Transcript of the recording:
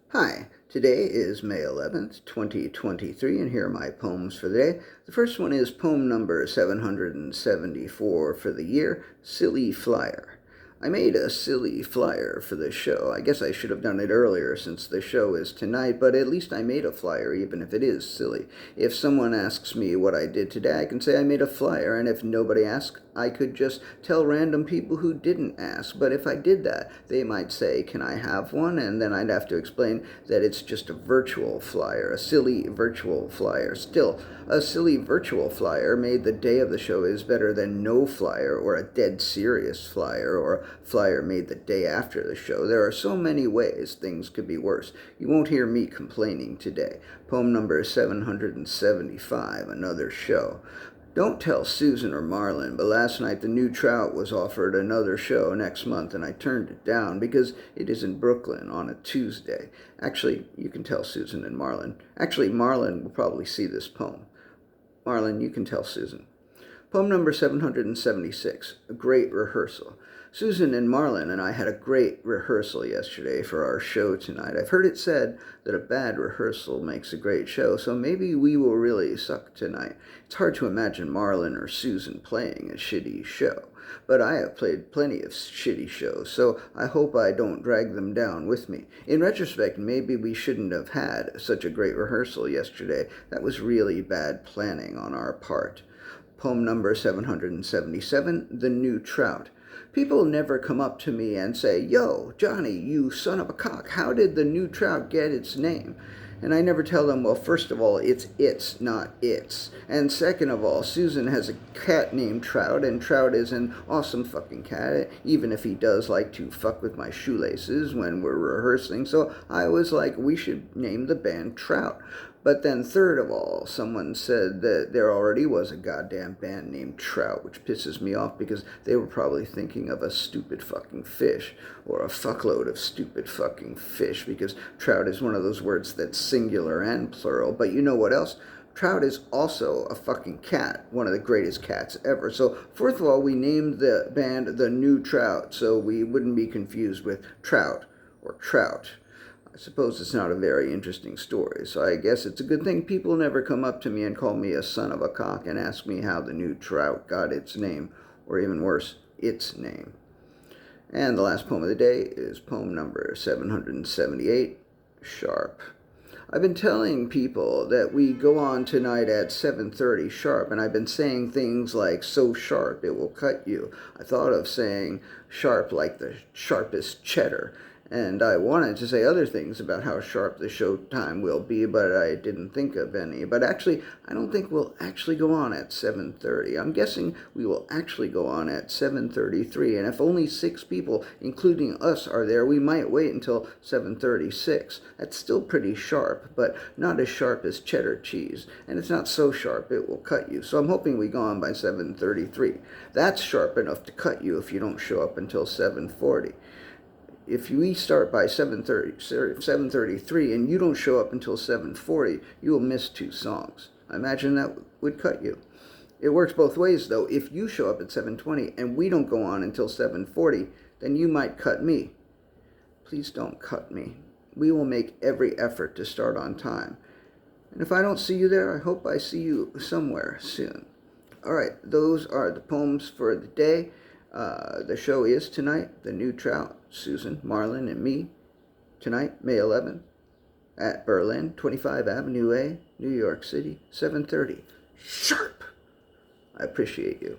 Hi, today is May 11th, 2023, and here are my poems for the day. The first one is poem number 774 for the year, Silly Flyer. I made a silly flyer for the show. I guess I should have done it earlier since the show is tonight, but at least I made a flyer, even if it is silly. If someone asks me what I did today, I can say I made a flyer, and if nobody asks, I could just tell random people who didn't ask. But if I did that, they might say, "Can I have one?" And then I'd have to explain that it's just a virtual flyer, a silly virtual flyer. Still, a silly virtual flyer made the day of the show is better than no flyer, or a dead serious flyer, or a flyer made the day after the show. There are so many ways things could be worse. You won't hear me complaining today. Poem number 775, Another Show. Don't tell Susan or Marlon, but last night the new Trout was offered another show next month, and I turned it down because it is in Brooklyn on a Tuesday. Actually, you can tell Susan and Marlon. Actually, Marlon will probably see this poem. Marlon, you can tell Susan. Poem number 776, A Great Rehearsal. Susan and Marlon and I had a great rehearsal yesterday for our show tonight. I've heard it said that a bad rehearsal makes a great show, so maybe we will really suck tonight. It's hard to imagine Marlon or Susan playing a shitty show, but I have played plenty of shitty shows, so I hope I don't drag them down with me. In retrospect, maybe we shouldn't have had such a great rehearsal yesterday. That was really bad planning on our part. Poem number 777, The New Trout. People never come up to me and say, "Yo, Johnny, you son of a cock, how did the new trout get its name?" And I never tell them, well, first of all, it's, not its. And second of all, Susan has a cat named Trout, and Trout is an awesome fucking cat, even if he does like to fuck with my shoelaces when we're rehearsing. So I was like, we should name the band Trout. But then third of all, someone said that there already was a goddamn band named Trout, which pisses me off because they were probably thinking of a stupid fucking fish, or a fuckload of stupid fucking fish, because trout is one of those words that's singular and plural. But you know what else? Trout is also a fucking cat, one of the greatest cats ever. So, first of all, we named the band The New Trout, so we wouldn't be confused with Trout or Trout. I suppose it's not a very interesting story, so I guess it's a good thing people never come up to me and call me a son of a cock and ask me how the new trout got its name, or even worse, its name. And the last poem of the day is poem number 778, Sharp. I've been telling people that we go on tonight at 7:30 sharp, and I've been saying things like, "So sharp it will cut you." I thought of saying sharp like the sharpest cheddar, and I wanted to say other things about how sharp the show time will be, but I didn't think of any. But actually, I don't think we'll actually go on at 7:30. I'm guessing we will actually go on at 7:33, and if only 6 people, including us, are there, we might wait until 7:36. That's still pretty sharp, but not as sharp as cheddar cheese, and it's not so sharp it will cut you. So I'm hoping we go on by 7:33. That's sharp enough to cut you if you don't show up until 7:40. If we start by 7:33 and you don't show up until 7:40, you will miss 2 songs. I imagine that would cut you. It works both ways, though. If you show up at 7:20 and we don't go on until 7:40, then you might cut me. Please don't cut me. We will make every effort to start on time. And if I don't see you there, I hope I see you somewhere soon. All right, those are the poems for the day. The show is tonight, The New Trout, Susan, Marlon, and me. Tonight, May 11th, at Berlin, 25 Avenue A, New York City, 7:30. Sharp! I appreciate you.